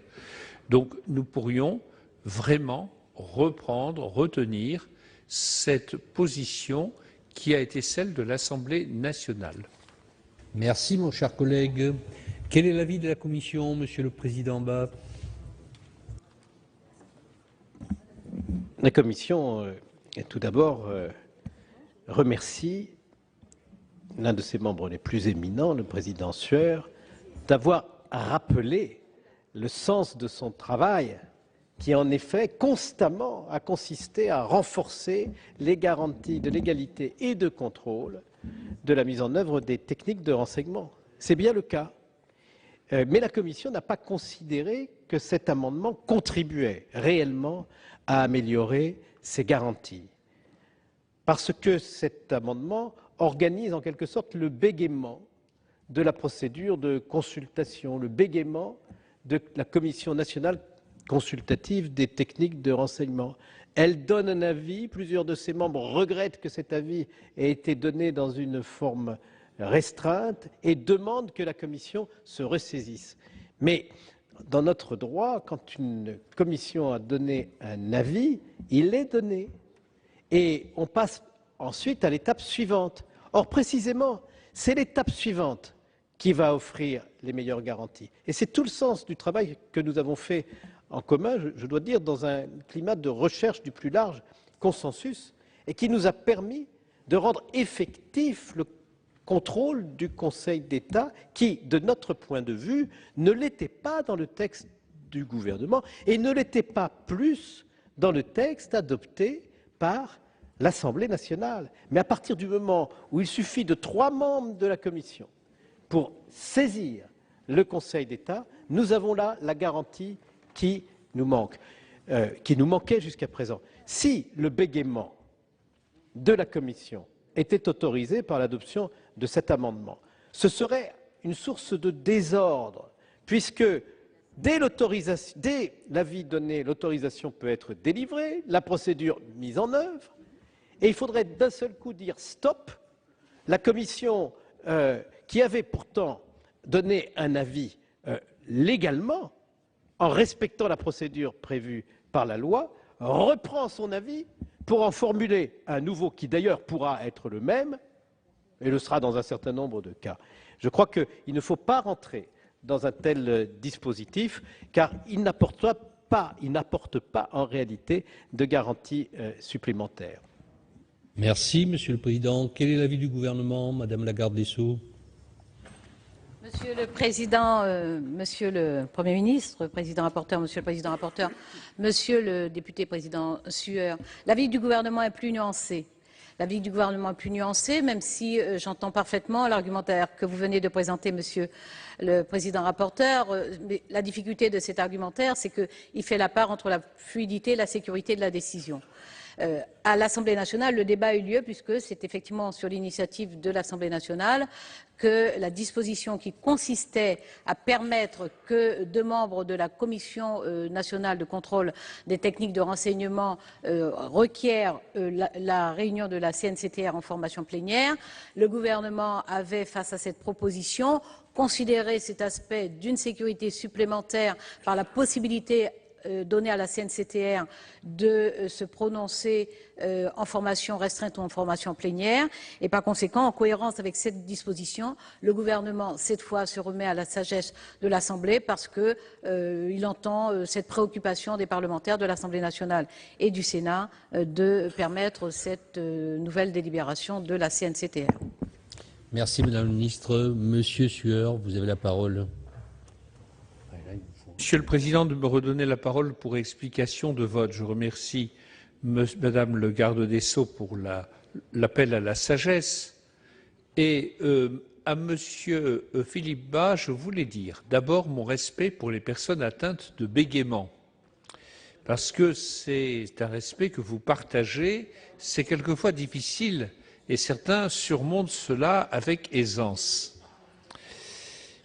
Donc nous pourrions vraiment retenir cette position qui a été celle de l'Assemblée nationale. Merci, mon cher collègue. Quel est l'avis de la Commission, Monsieur le Président Bas? La Commission, tout d'abord, remercie l'un de ses membres les plus éminents, le président Sueur, d'avoir rappelé le sens de son travail qui, en effet, constamment a consisté à renforcer les garanties de légalité et de contrôle de la mise en œuvre des techniques de renseignement. C'est bien le cas. Mais la Commission n'a pas considéré que cet amendement contribuait réellement à améliorer ces garanties. Parce que cet amendement organise en quelque sorte le bégaiement de la procédure de consultation, le bégaiement de la Commission nationale consultative des techniques de renseignement. Elle donne un avis, plusieurs de ses membres regrettent que cet avis ait été donné dans une forme restreinte et demandent que la Commission se ressaisisse. Mais dans notre droit, quand une commission a donné un avis, il est donné. Et on passe ensuite à l'étape suivante. Or, précisément, c'est l'étape suivante qui va offrir les meilleures garanties. Et c'est tout le sens du travail que nous avons fait en commun, je dois dire, dans un climat de recherche du plus large consensus, et qui nous a permis de rendre effectif le contrôle du Conseil d'État qui, de notre point de vue, ne l'était pas dans le texte du gouvernement et ne l'était pas plus dans le texte adopté par l'Assemblée nationale. Mais à partir du moment où il suffit de 3 membres de la Commission pour saisir le Conseil d'État, nous avons là la garantie qui nous manque, qui nous manquait jusqu'à présent. Si le bégaiement de la Commission était autorisé par l'adoption de cet amendement, ce serait une source de désordre, puisque dès l'avis donné, l'autorisation peut être délivrée, la procédure mise en œuvre, et il faudrait d'un seul coup dire stop. La Commission, qui avait pourtant donné un avis légalement, en respectant la procédure prévue par la loi, reprend son avis pour en formuler un nouveau qui d'ailleurs pourra être le même, et le sera dans un certain nombre de cas. Je crois qu'il ne faut pas rentrer dans un tel dispositif, car il n'apporte pas en réalité de garantie supplémentaire. Merci, Monsieur le Président. Quel est l'avis du gouvernement, Madame la garde des Sceaux? Monsieur le Président, Monsieur le Premier ministre, Président rapporteur, Monsieur le Président rapporteur, Monsieur le député président Sueur, l'avis du gouvernement est plus nuancé. L'avis du gouvernement est plus nuancé, même si j'entends parfaitement l'argumentaire que vous venez de présenter, Monsieur le Président rapporteur. Mais la difficulté de cet argumentaire, c'est qu'il fait la part entre la fluidité et la sécurité de la décision. À l'Assemblée nationale, le débat a eu lieu puisque c'est effectivement sur l'initiative de l'Assemblée nationale que la disposition qui consistait à permettre que 2 membres de la Commission nationale de contrôle des techniques de renseignement requièrent la réunion de la CNCTR en formation plénière, le gouvernement avait, face à cette proposition, considéré cet aspect d'une sécurité supplémentaire par la possibilité donner à la CNCTR de se prononcer en formation restreinte ou en formation plénière. Et par conséquent, en cohérence avec cette disposition, le gouvernement, cette fois, se remet à la sagesse de l'Assemblée parce qu'il entend cette préoccupation des parlementaires de l'Assemblée nationale et du Sénat de permettre cette nouvelle délibération de la CNCTR. Merci, Madame la Ministre. Monsieur Sueur, vous avez la parole. Monsieur le Président, de me redonner la parole pour explication de vote. Je remercie Madame le garde des Sceaux pour l'appel à la sagesse. Et à Monsieur Philippe Bas, je voulais dire d'abord mon respect pour les personnes atteintes de bégaiement. Parce que c'est un respect que vous partagez, c'est quelquefois difficile et certains surmontent cela avec aisance.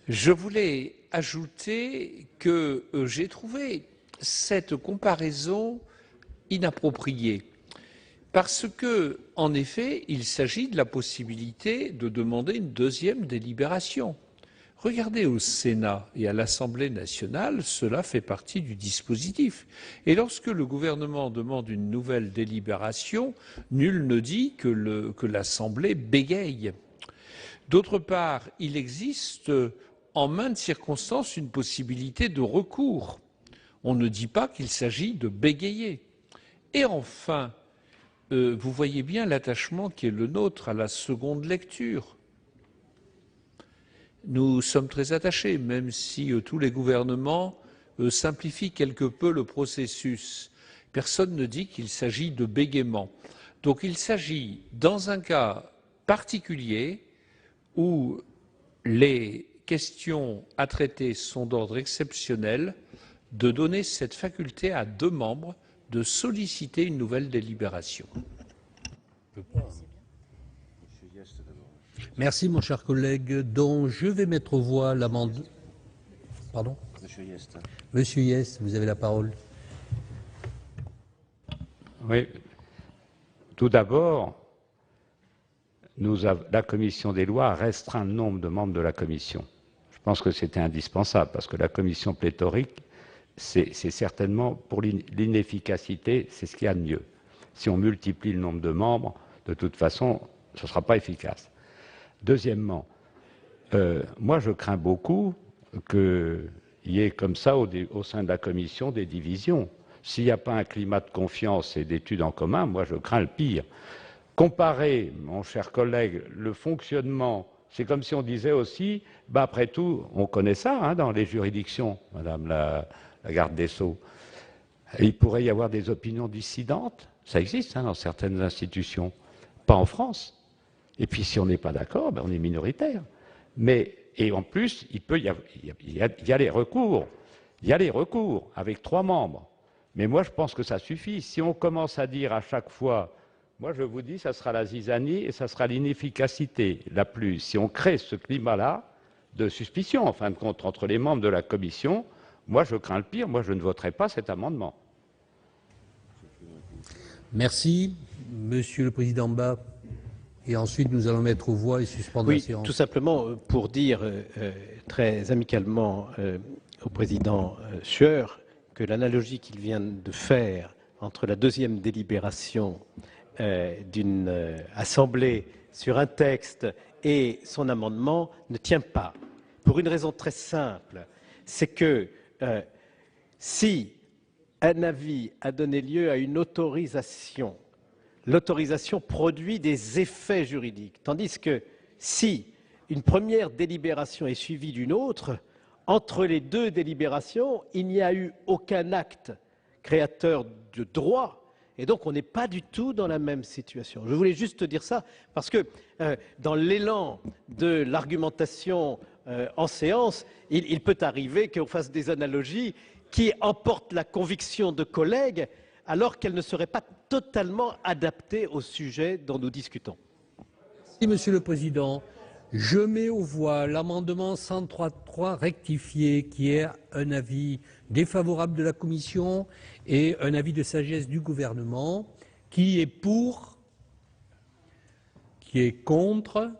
Je voulais ajouter que j'ai trouvé cette comparaison inappropriée parce que, en effet, il s'agit de la possibilité de demander une 2e délibération. Regardez au Sénat et à l'Assemblée nationale, cela fait partie du dispositif. Et lorsque le gouvernement demande une nouvelle délibération, nul ne dit que l'Assemblée bégaye. D'autre part, il existe en maintes circonstances une possibilité de recours. On ne dit pas qu'il s'agit de bégayer. Et enfin, vous voyez bien l'attachement qui est le nôtre à la seconde lecture. Nous sommes très attachés, même si tous les gouvernements simplifient quelque peu le processus. Personne ne dit qu'il s'agit de bégaiement. Donc il s'agit, dans un cas particulier, où les questions à traiter sont d'ordre exceptionnel, de donner cette faculté à 2 membres de solliciter une nouvelle délibération. Merci, mon cher collègue. Donc, je vais mettre aux voix l'amendement. Pardon ? Monsieur Hyest, vous avez la parole. Oui. Tout d'abord, la commission des lois a restreint le nombre de membres de la commission. Je pense que c'était indispensable, parce que la commission pléthorique, c'est certainement, pour l'inefficacité, c'est ce qu'il y a de mieux. Si on multiplie le nombre de membres, de toute façon, ce ne sera pas efficace. Deuxièmement, moi je crains beaucoup qu'il y ait comme ça au sein de la commission des divisions. S'il n'y a pas un climat de confiance et d'études en commun, moi je crains le pire. Comparer, mon cher collègue, le fonctionnement, c'est comme si on disait aussi, après tout, on connaît ça dans les juridictions, Madame la garde des Sceaux, il pourrait y avoir des opinions dissidentes, ça existe dans certaines institutions, pas en France. Et puis si on n'est pas d'accord, on est minoritaire. Et en plus, il y a les recours. Il y a les recours avec 3 membres. Mais moi, je pense que ça suffit. Si on commence à dire à chaque fois, moi je vous dis, ça sera la zizanie et ça sera l'inefficacité la plus. Si on crée ce climat-là de suspicion, en fin de compte, entre les membres de la commission, moi je crains le pire, moi je ne voterai pas cet amendement. Merci, Monsieur le Président Bas. Et ensuite, nous allons mettre aux voix et suspendre la séance. Tout simplement pour dire très amicalement au Président Sueur que l'analogie qu'il vient de faire entre la deuxième délibération d'une assemblée sur un texte et son amendement ne tient pas. Pour une raison très simple, c'est que si un avis a donné lieu à une autorisation, l'autorisation produit des effets juridiques, tandis que si une première délibération est suivie d'une autre, entre les 2 délibérations, il n'y a eu aucun acte créateur de droit, et donc on n'est pas du tout dans la même situation. Je voulais juste dire ça, parce que dans l'élan de l'argumentation en séance, il peut arriver qu'on fasse des analogies qui emportent la conviction de collègues, alors qu'elles ne seraient pas totalement adaptées au sujet dont nous discutons. Merci, Monsieur le Président. Je mets aux voix l'amendement 103.3 rectifié, qui est un avis défavorable de la Commission et un avis de sagesse du Gouvernement. Qui est pour? Qui est contre?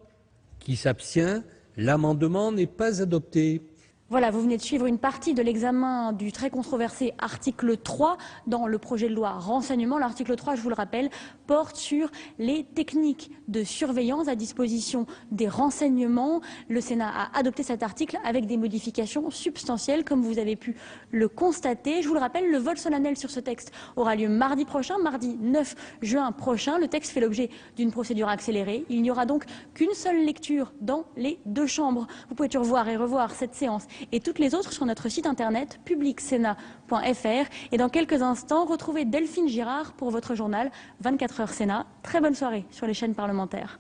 Qui s'abstient? L'amendement n'est pas adopté. Voilà, vous venez de suivre une partie de l'examen du très controversé article 3 dans le projet de loi renseignement. L'article 3, je vous le rappelle, porte sur les techniques de surveillance à disposition des renseignements. Le Sénat a adopté cet article avec des modifications substantielles, comme vous avez pu le constater. Je vous le rappelle, le vote solennel sur ce texte aura lieu mardi prochain, mardi 9 juin prochain. Le texte fait l'objet d'une procédure accélérée. Il n'y aura donc qu'une seule lecture dans les 2 chambres. Vous pouvez revoir et revoir cette séance et toutes les autres sur notre site internet publicsénat.fr. Et dans quelques instants, retrouvez Delphine Girard pour votre journal 24h Sénat. Très bonne soirée sur les chaînes parlementaires.